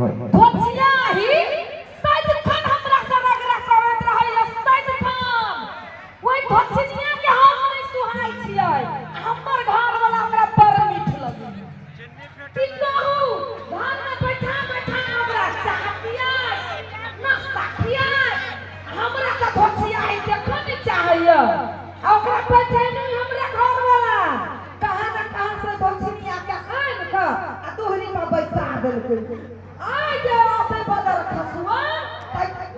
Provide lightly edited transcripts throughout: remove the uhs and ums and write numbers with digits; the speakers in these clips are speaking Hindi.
धोतिया ही सैद खान हमरा से रगड़ा करत रहल सैद खान ओइ धोतिया के हम नहीं सुहाई छियै हमर घर वाला हमरा बड़ मीठ लगे की कहू घर में बैठा बैठा हमरा चाह पियाई नाश्ता खियाई हमरा का धोतिया ही देखो नहीं चाहिए ओकरा बैठे नहीं हमरा घर वाला कहां न कहां से धोतिया के आन का आ तोहरी में बैठा देलकै आई जे आपे बदर खसुआ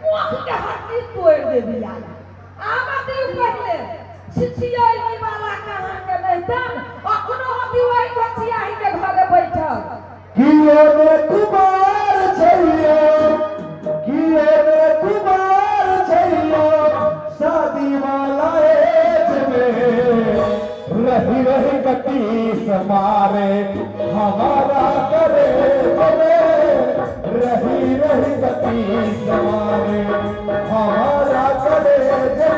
मुख के हड्डी तोड़ दे दिया आमा दी पहले छिछियाई वाला कहां के नहीं तन अखनो हदी वही बचिया ही के घरे बैठल किए ने कुमार छैयो शादी वाला एज में रही रही गति समारे हमारा करे रही रही गति समारे हमारा करे रही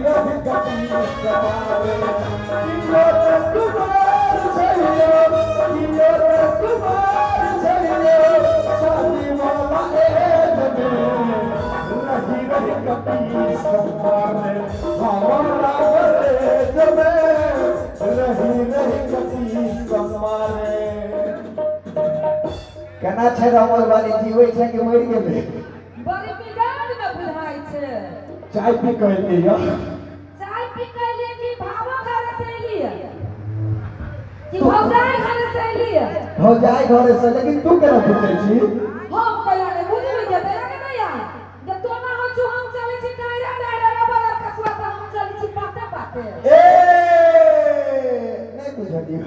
रही गति समारे कुमार छैयो शादी वाला एज में रही रही गति समारे हमारा करे रही रही गति समारे केना छै रमल वाली जीवै छै कि मरि गेलै बड़ी मिजाज में बुझाई छै चाय पी के लिया चाय पी के लिए कि भावा घर से लिए कि भौजाई घर से लिए भौजाई घर से लेकिन तू केना पूछै छी हम कहिया ने बुझबे जे तेरा के नहीं आ जे तो ना हो छु हम चलै छी डायरा डायरा बड़ा कसुआ त हम चलै छी पाते पाते ए नहीं बुझलियो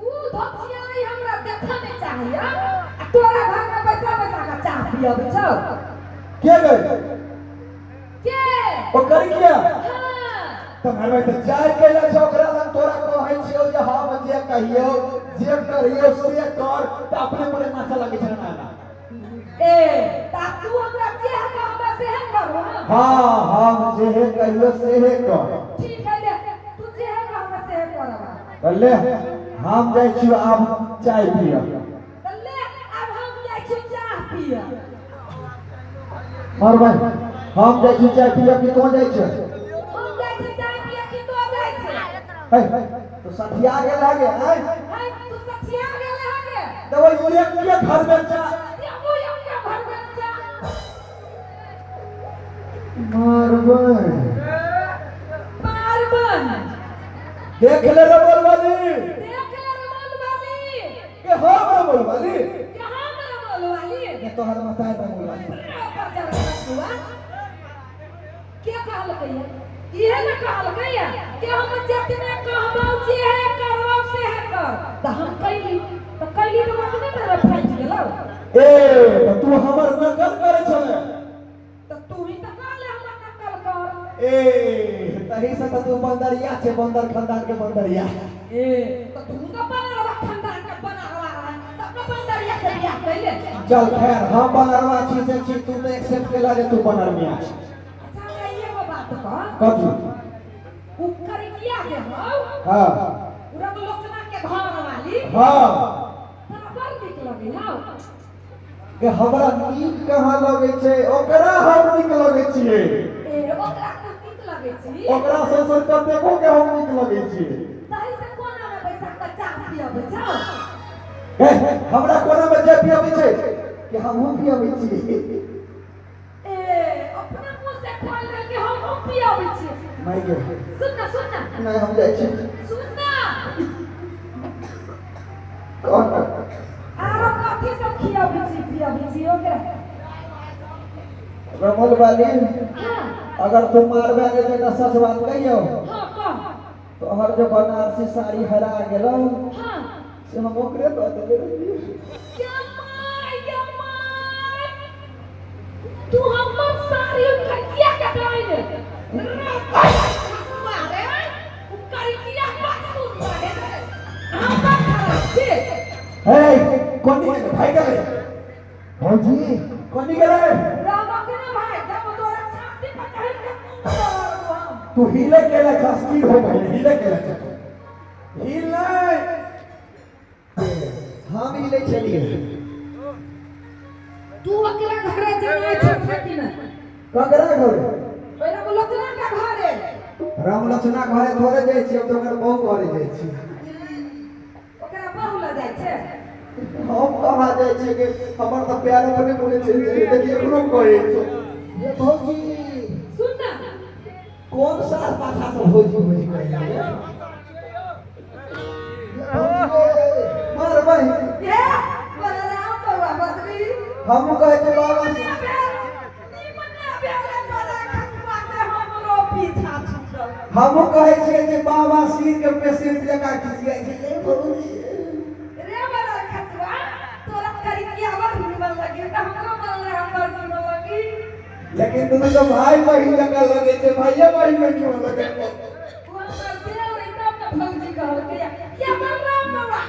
ऊ धोतिया ही हमरा देखा नहीं चाहिए तोरा घर में बैठा बैठा के चाह पियब छौ के गई के ओ कर किया हां तुम्हारे में तो चाय केला छोकरा लग तोरा कहै छियो जे हां जे कहियो जे करियो से कर त अपने मने नाचा लगे छै ना ए ता तू हमरा जे है हमरा से है करो हां हम जे है कहियो से है कर ठीक है ले तू जे है हमरा से है करबा ले हम जाय छी आब चाय पिया और भाई हम जाय छी चाय पिया कि तो जाय छै हम जाय छी चाय पिया कि तो जाय छै है तो सठिया गेल लागे है तू सठिया गेल लागे देबो एक के घर में चा देबो एक के घर में चा मारबन देख ले रमल वाली के हो रमल वाली ये तो हर मताए रमल वाली क्या कहल कहिए ये न कहल कहिए कि हम जितने कहबो जे है करबो से है कर त हम कइली तो अपने तरफ फाइट गेलो ए तो तू हमर नकल करे छले तो तू ही त कहले हमर नकल कर ए तही से तो तू बंदरिया छे बंदर खानदान के बंदरिया ए तो तू तो बनरवा खानदान के बनरवा रहा तब तो बंदरिया के बियाह कइले चल खैर हम बनरवा छी से छी तू तो एक्सेप्ट केला जे तू बनरमिया छी कथी उ करिया जे हो हां उरग लोचना के घर वाली हां बराबर निक लगे हां के हमरा नीक कहां लगे छै ओकरा हम नीक लगे छिए ए ओकरा त नीक लगे छी ओकरा संसद कर देखो के हम नीक लगे छिए तही से कोना में बैसा के चाह पियब छ ए हमरा कोना में चाह पियब छै कि हम पियब छी ए अपने मुंह से खोल ले के हम पियब छी मर गए सुन ना नहीं हम जाय छी सुन ना कौन आरो कथि सब पियब छी ओकरा रमल वाली हां अगर तुम मारबे के जे सच बात कहियो हां कह तो हर जो बनारसी साड़ी हरा गेलो हां से हम ओकरे दे देले रहिए तू हमर सारी कटिया के डाइने मारे उ करिया पासू मारे हम खराब छी ए कोनी के भाई गए भौजी कोनी गए रामा के ना भाई जब तोरा छाती पर चढ़ के तू हिले के ला स्थिर हो गई हिले के ला हिल नहीं हम हिले चलिए ककरा घर ओइना बुलचना का घरे राम लक्ष्मण घरे थोड़े जाइ छी, हम तो ओकर बहु घरे जाइ छी। ओकरा बहु ल जाइ छै। हम कहाँ जाइ छी कि हमर तो प्यार अपने मुने चल जाए, देखिए एखनो कहे ये भौजी सुन ना कौन सा पाछा से भौजी भौजी कहे मार भाई ये बलराम बउआ बदली हम कहे के बाबा से हम कहे छे कि बाबा सिर के पेशेंट जका खिसिया छै रे भौजी रे बड़ा खसवा तोरा करियावर निमन लगे त हमरो बलराम बर निमन लगी। लेकिन तुम तो भाई बहन जका लगे छे, भाइया बहन में क्यों लगे कौन करते हो एकदम न फौजी कहल के ये बलराम बउआ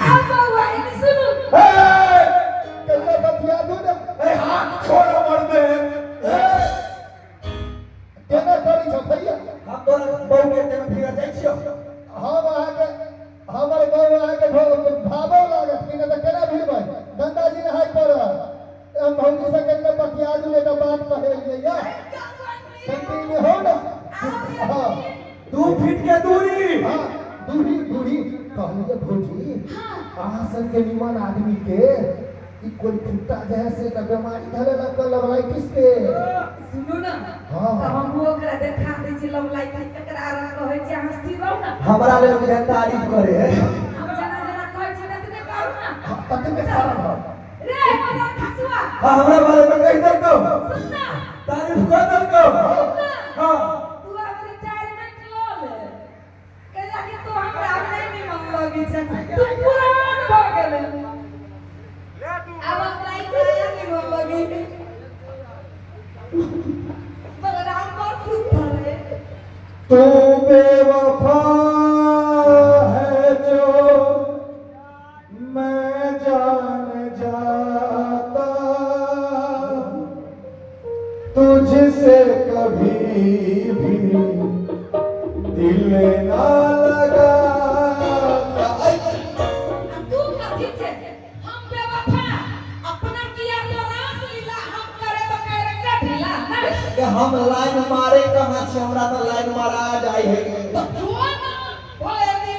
आओ बउआ ये सुनो कैसे बतिया दो ना, ए हाथ छोड़ मर दे केना करी छ भैया। हम तो बहु के में फिर जाइ छियो, हम आके हमर बहु आके भाबो लागत कि न त केना भीड़बै गंगाजी नहाय पर हम भौजी से केना बतिया दू ले त बात कहे लिया संती में हो ना। हां 2 फीट के दूरी, हां दूरी दूरी कहलिए भौजी अहाँ सन के निमन आदमी के ई कोई फुट्टा जैसे त बीमारी धरे न कर लवलाई किसके सुनो ना हां त हम ओकरा देखा दे छी लवलाई केकरा रंग कहै छै हंसती रहू ना हमरा ले मुझे तारीफ करे हम जना जना कहै छी तने कहू ना तते में सारा रे बड़ा खसवा हां हमरा बारे में कह दे को सुन ना तारीफ कर दे को हां तू अब रिटायरमेंट लो ले कहला कि तू हमरा नहीं निमन लगी छै, तू पुरान भ गेले अब अपना नया निमन लगी बलराम पर सुधर है तू बेवफा है जो मैं जान जाता, तुझसे कभी भी दिल ना लगा। तू कथी छे हम बेवफा अपना किया तो रास लीला हम करे तो कैरेक्टर ढीला नहीं हम लाइन मारे कहाँ से, हमरा तो लाइन मारा जाए है। तो तू